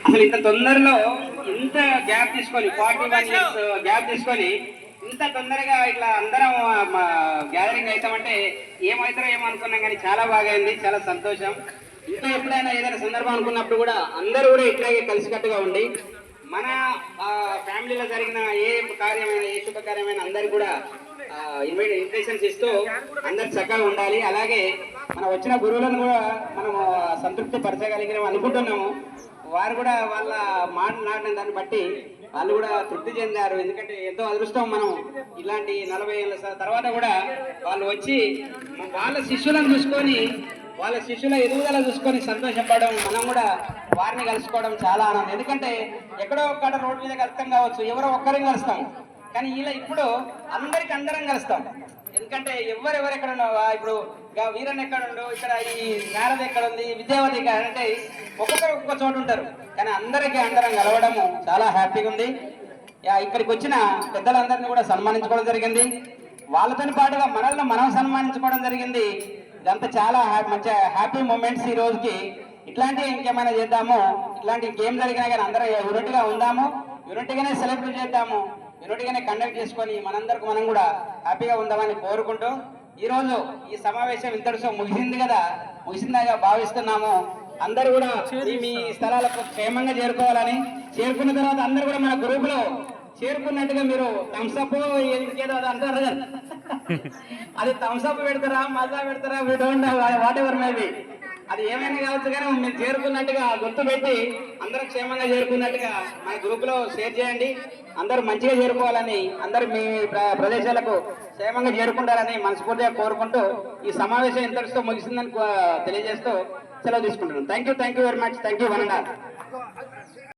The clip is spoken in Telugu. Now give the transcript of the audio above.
అసలు ఇంత తొందరలో ఇంత గ్యాప్ తీసుకొని 41 ఇయర్స్ గ్యాప్ తీసుకొని ఇంత తొందరగా ఇట్లా అందరం గ్యాదరింగ్ అవుతామంటే ఏమవుతారో ఏమో అనుకున్నాం, కానీ చాలా బాగా అయింది, చాలా సంతోషం. ఇంకా ఎప్పుడైనా ఏదైనా సందర్భం అనుకున్నప్పుడు కూడా అందరూ కూడా ఇట్లాగే కలిసికట్టుగా ఉండి మన ఫ్యామిలీలో జరిగిన ఏ కార్యమైన ఏ శుభకార్యమైన అందరికి కూడా ఇన్విటేషన్స్ ఇస్తూ అందరు చక్కగా ఉండాలి. అలాగే మనం వచ్చిన గురువులను కూడా మనము సంతృప్తి పరచగలిగిన అనుకుంటున్నాము. వారు కూడా వాళ్ళ మాట్లాడిన దాన్ని బట్టి వాళ్ళు కూడా తృప్తి చెందారు. ఎందుకంటే ఎంతో అదృష్టం మనం ఇలాంటి 40 ఏళ్ళ తర్వాత కూడా వాళ్ళు వచ్చి వాళ్ళ శిష్యులను చూసుకొని వాళ్ళ శిష్యుల ఎదుగుదల చూసుకొని సంతోషపడడం, మనం కూడా వారిని కలుసుకోవడం చాలా ఆనందం. ఎందుకంటే ఎక్కడో ఒక్కడ రోడ్డు మీద కలుస్తాం కావచ్చు, ఎవరో ఒక్కరిని కలుస్తాం, కానీ ఇలా ఇప్పుడు అందరికి అందరం కలుస్తాం. ఎందుకంటే ఎవరెవరు ఎక్కడ ఉన్నావా, ఇప్పుడు వీరన్ ఎక్కడ ఉండో, ఇక్కడ ఈ నారద ఎక్కడ ఉంది, విద్యావతి ఎక్కడ అంటే ఒక్కొక్కరు ఒక్కొక్క చోటు ఉంటారు, కానీ అందరికీ అందరం కలవడము చాలా హ్యాపీగా ఉంది. ఇక్కడికి వచ్చిన పెద్దలందరినీ కూడా సన్మానించుకోవడం జరిగింది. వాళ్ళతో పాటుగా మనల్ని మనం సన్మానించుకోవడం జరిగింది. ఇదంతా చాలా మంచి హ్యాపీ మూమెంట్స్. ఈ రోజుకి ఇట్లాంటివి ఇంకేమైనా చేద్దాము, ఇట్లాంటి గేమ్ జరిగినా కానీ అందరం యూనిట్గా ఉందాము, యూనిట్గానే సెలబ్రేట్ చేద్దాము, యూనిట్గానే కండక్ట్ చేసుకొని మనందరికి మనం కూడా హ్యాపీగా ఉందామని కోరుకుంటూ ఈరోజు ఈ సమావేశం ఇంతటితో ముగిసింది కదా, ముగిసిందాగా భావిస్తున్నాము. అందరూ కూడా మీ స్థలాలకు క్షేమంగా చేరుకోవాలని, చేరుకున్న తర్వాత అందరూ కూడా మన గ్రూపులో చేరుకున్నట్టుగా మీరు థమ్స్అప్ ఇంకేదో అది అంటారు కదా, అది థమ్స్అప్ పెడతారా మజా పెడతారా we don't what ever maybe, అది ఏమైనా కావచ్చు, కానీ మీరు చేరుకున్నట్టుగా గుర్తుపెట్టి అందరూ క్షేమంగా చేరుకున్నట్టుగా మన గ్రూపులో షేర్ చేయండి. అందరూ మంచిగా చేరుకోవాలని, అందరూ మీ ప్రదేశాలకు క్షేమంగా చేరుకుంటారని మనస్ఫూర్తిగా కోరుకుంటూ ఈ సమావేశం ఇంతటితో ముగిసిందని తెలియజేస్తూ సెలవు తీసుకుంటున్నాను. Thank you very much. Thank you one and all.